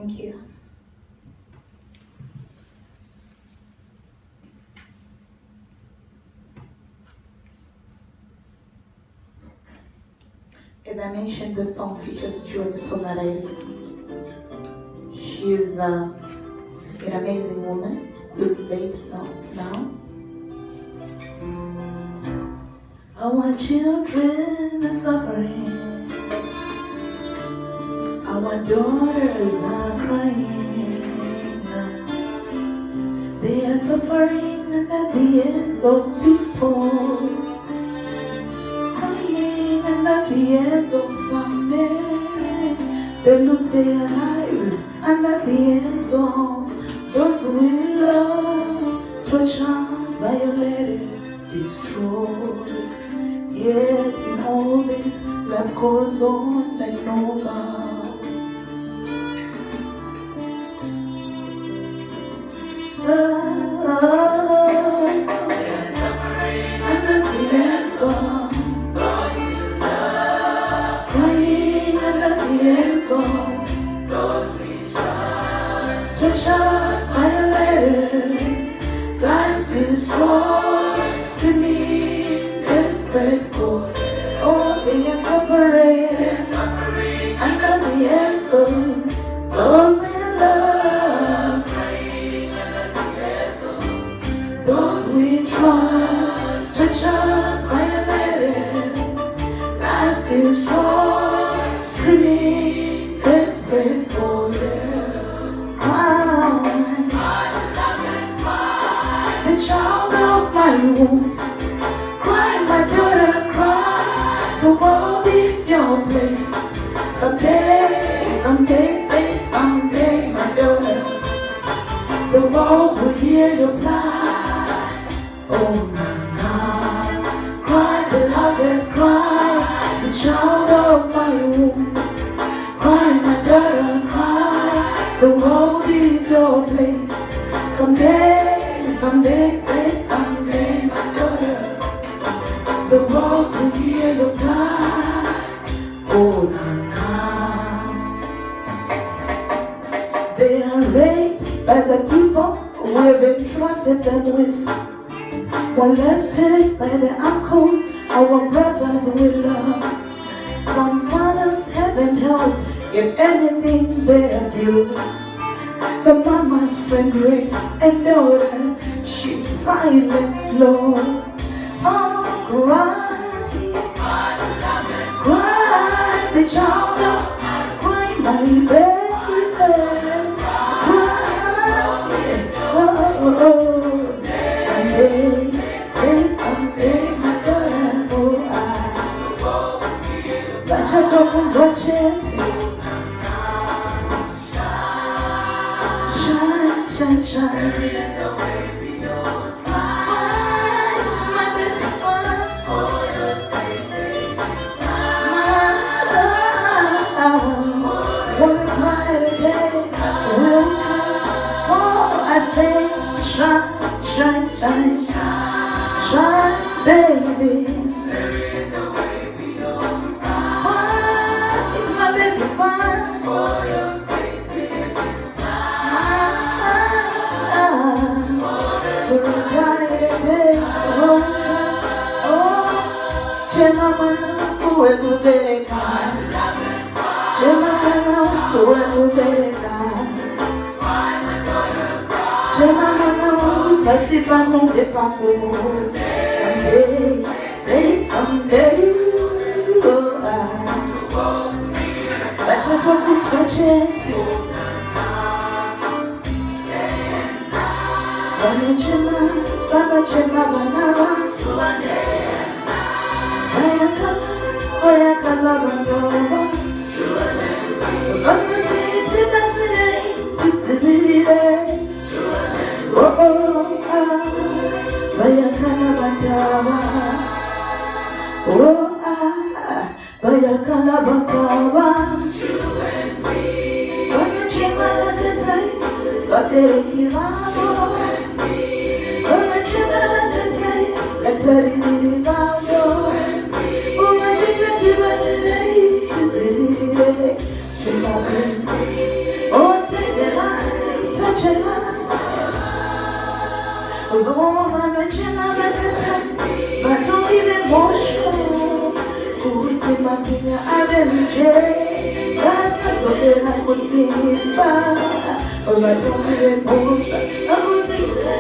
Thank you. As I mentioned, the song features Joy Sonare. She is an amazing woman who's late now. Our children are suffering. Our daughters are crying. They are suffering at the ends of people. Crying and at the ends of some men. They lose their lives and at the ends of those we love. Tortured, violated, destroyed. Yet in all this, life goes on like no vow. Destroyed, screaming, desperate for all they are suffering, under the ends of those we love, those we trust, tortured, violated, lives destroyed, screaming, desperate for child of my womb, cry, my daughter, cry. The world is your place. Someday, say someday, my daughter. The world will hear your cry. Oh, na, cry, beloved, cry. The child of my womb, cry, my daughter, cry. The world is your place. Someday, say someday, my daughter. The world will hear your cry. Oh, na. They are raped by the people who have entrusted them with. Molested by the uncles, our brothers we love. Some fathers haven't helped, if anything they abuse. The mama's friend raped and daughter, she's silent, Lord. Oh, cry, the child of, cry, my baby, cry, someday, say someday, my daughter, but your tokens watch it. Shine. There is a way beyond. Fight, my baby, fight for your space, baby. Smile, one brighter day will come. So I say, shine, baby. There is a way beyond. Fight, my baby, fight for your space, baby. Someday, say someday, but your talk is budget. Oh, Bambina abenje basatokera kutimba obatomire pusha akutimba